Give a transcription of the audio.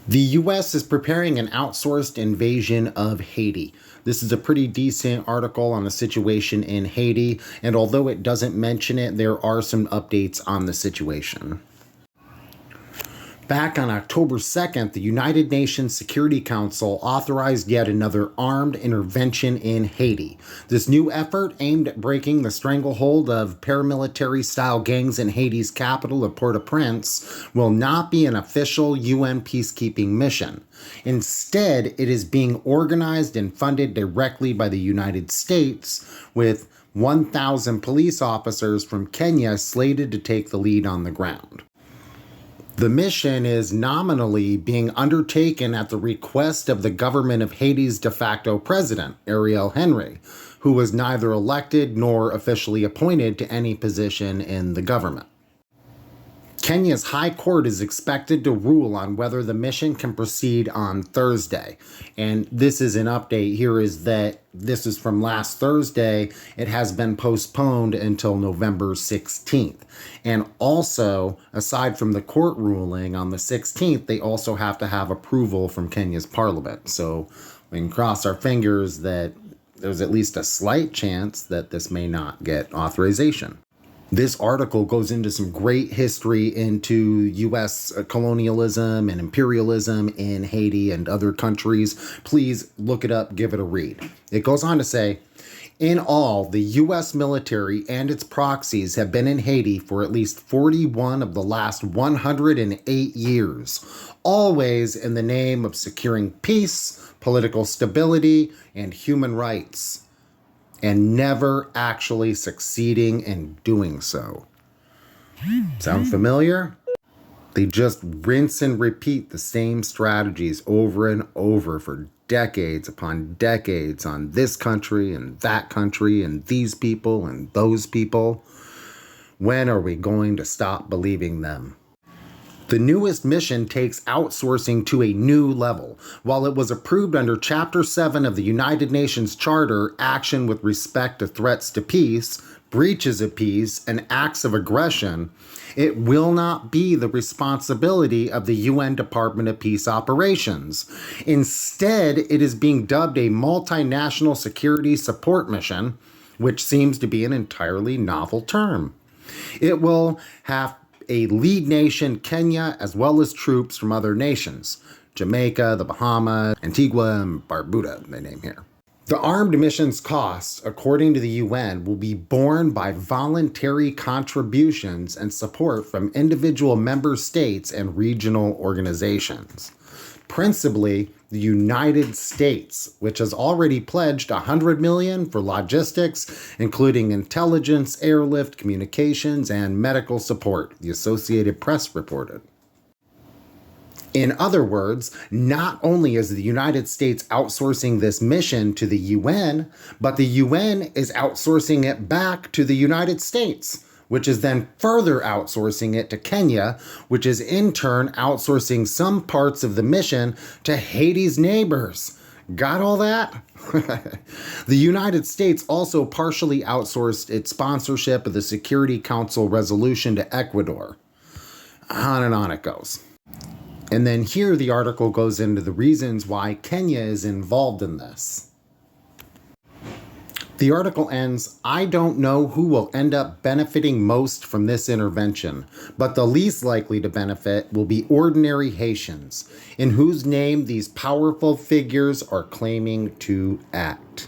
The US is preparing an outsourced invasion of Haiti. This is a pretty decent article on the situation in Haiti, and although it doesn't mention it, there are some updates on the situation. Back on October 2nd, the United Nations Security Council authorized yet another armed intervention in Haiti. This new effort, aimed at breaking the stranglehold of paramilitary-style gangs in Haiti's capital of Port-au-Prince, will not be an official UN peacekeeping mission. Instead, it is being organized and funded directly by the United States, with 1,000 police officers from Kenya slated to take the lead on the ground. The mission is nominally being undertaken at the request of the government of Haiti's de facto president, Ariel Henry, who was neither elected nor officially appointed to any position in the government. Kenya's High Court is expected to rule on whether the mission can proceed on Thursday. And this is an update here is that this is from last Thursday. It has been postponed until November 16th. And also, aside from the court ruling on the 16th, they also have to have approval from Kenya's parliament. So we can cross our fingers that there's at least a slight chance that this may not get authorization. This article goes into some great history into U.S. colonialism and imperialism in Haiti and other countries. Please look it up, give it a read. It goes on to say, in all, the U.S. military and its proxies have been in Haiti for at least 41 of the last 108 years, always in the name of securing peace, political stability, and human rights, and never actually succeeding in doing so. Sound familiar? They just rinse and repeat the same strategies over and over for decades upon decades on this country and that country and these people and those people. When are we going to stop believing them? The newest mission takes outsourcing to a new level. While it was approved under Chapter 7 of the United Nations Charter, action with respect to threats to peace, breaches of peace, and acts of aggression, it will not be the responsibility of the UN Department of Peace Operations. Instead, it is being dubbed a multinational security support mission, which seems to be an entirely novel term. It will have a lead nation, Kenya, as well as troops from other nations, Jamaica, the Bahamas, Antigua, and Barbuda, they name here. The armed mission's costs, according to the UN, will be borne by voluntary contributions and support from individual member states and regional organizations. Principally, the United States, which has already pledged $100 million for logistics, including intelligence, airlift, communications, and medical support, the Associated Press reported. In other words, not only is the United States outsourcing this mission to the UN, but the UN is outsourcing it back to the United States, which is then further outsourcing it to Kenya, which is in turn outsourcing some parts of the mission to Haiti's neighbors. Got all that? The United States also partially outsourced its sponsorship of the Security Council resolution to Ecuador. On and on it goes. And then here the article goes into the reasons why Kenya is involved in this. The article ends, I don't know who will end up benefiting most from this intervention, but the least likely to benefit will be ordinary Haitians, in whose name these powerful figures are claiming to act.